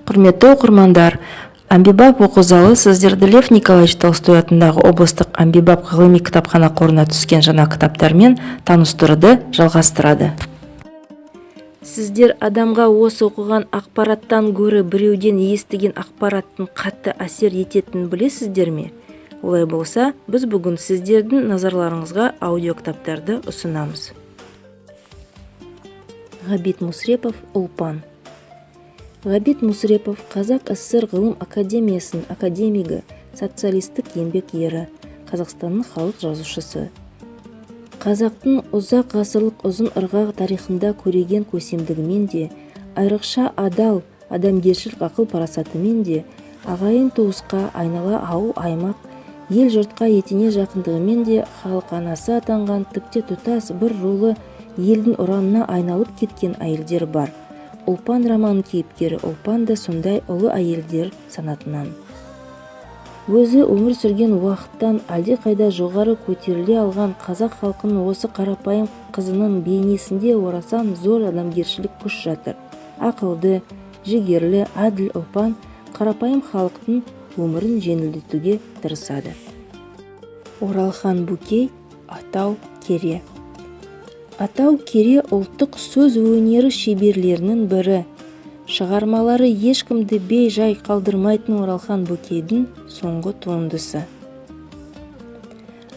Құрметті оқырмандар, Әмбебап оқу залы сіздерді Лев Николаевич Толстой атындағы облыстық Әмбебап ғылыми кітапхана қорына түскен жаңа кітаптармен таныстыруды жалғастырады. Сіздер адамға осы оқыған ақпараттан гөрі біреуден естіген ақпараттың қатты әсер ететінін білесіздер ме? Олай болса, біз бүгін сіздердің назарларыңызға аудиокітаптарды ұсынамыз. Ғабит Мүсірепов, Ұлпан. Ғабит Мүсірепов Қазақ СССР ғылым академиясының академигі, социалистік еңбек ері, Қазақстанның халық жазушысы. Қазақтың ұзақ ғасырлық ұзын ырғақ тарихында көреген көсемдігімен де, айрықша адал, адамгершілік ақыл парасатымен де, ағайын туысқа айнала ауыл аймақ, ел жұртқа етене жақындығымен де халық анасы атанған тіпті тұтас бір рулы елдің ұранына айналып кеткен әйелдер бар. Ұлпан романының кейіпкері Ұлпан да сондай ұлы әйелдер санатынан. Өзі өмір сүрген уақыттан әлдеқайда жоғары көтеріле алған қазақ халқының осы қарапайым қызының бейнесінде орасан зор адамгершілік күш жатыр. Ақылды, жігерлі, әділ Ұлпан қарапайым халықтың өмірін жеңілдетуге тырысады. Оралхан Бөкей, Атау Кере. Атау Кере ұлттық сөз өнері шеберлерінің бірі. Шығармалары ешкімді бей-жай қалдырмайтын Оралхан Бөкейдің соңғы туындысы.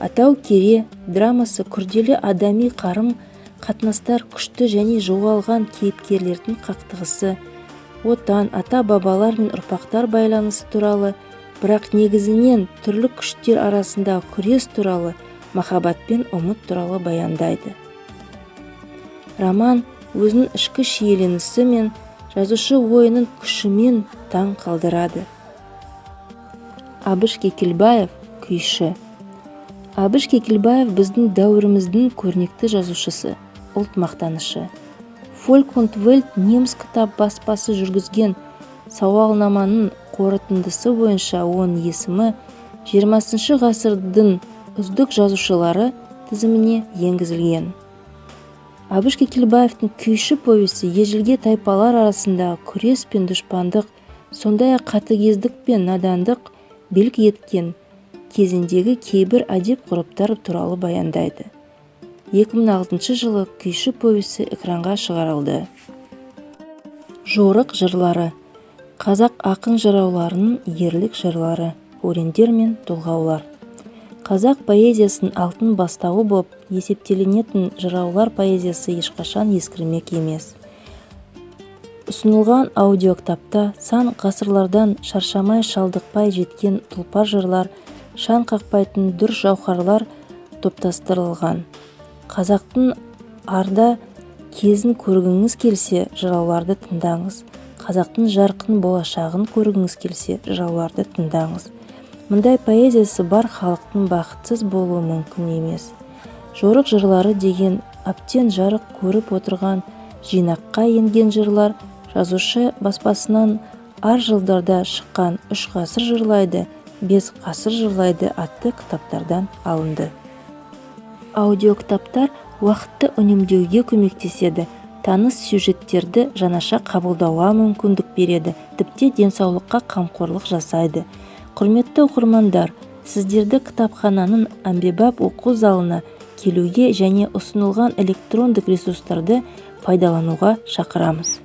Атау Кере драмасы күрделі адами қарым қатынастар, күшті және жоғалған кейіпкерлердің қақтығысы, отан, ата-бабалар мен ұрпақтар байланысы туралы, бірақ негізінен түрлі күштер арасындағы күрес туралы, махаббат пен ұмыт туралы баяндайды. Роман өзінің ішкі шиеленісі мен жазушы ойының күшімен таң қалдырады. Әбіш Кекілбаев, күйші. Әбіш Кекілбаев біздің дәуіріміздің көрнекті жазушысы, ұлт мақтанышы. Фолк und Welt неміс кітап баспасы жүргізген сауалнаманың қорытындысы бойынша оның есімі 20 ғасырдың үздік жазушылары тізіміне енгізілген. Әбіш Кекілбаевтың күйші повесі ежелгі тайпалар арасындағы күрес пен дұшпандық, сондай-ақ қатыгездік пен надандық белгі еткен кезіндегі кейбір әдеп ғұрыптар туралы баяндайды. 2006 жылы күйші повесі экранға шығарылды. Жорық жырлары. Қазақ ақын жырауларының ерлік жырлары, өрендер мен толғаулар. Қазақ поэзиясының алтын бастауы болып есептеленетін жыраулар поэзиясы ешқашан ескірмек емес. Ұсынылған аудиокітапта сан ғасырлардан шаршамай шалдықпай жеткен тұлпар жырлар, шаң қақпайтын дүр жауһарлар топтастырылған. Қазақтың арда кезін көргіңіз келсе, жырауларды тыңдаңыз. Қазақтың жарқын болашағын көргіңіз келсе, жырауларды тыңдаңыз. Мұндай поэзиясы бар халықтың бақытсыз болуы мүмкін емес. Жорық жырлары деген әбден жарық көріп отырған жинаққа енген жырлар жазушы баспасынан ар жылдарда шыққан 3 ғасыр жырлайды, 5 ғасыр жырлайды атты кітаптардан алынды. Аудиокітаптар уақытты үнемдеуге көмектеседі, таныс сюжеттерді жаңаша қабылдауға мүмкіндік береді, тіпті денсаулыққа қамқорлық жасайды. Құрметті оқырмандар, сіздерді кітапхананың Әмбебап оқу залына келуге және ұсынылған электрондық ресурстарды пайдалануға шақырамыз.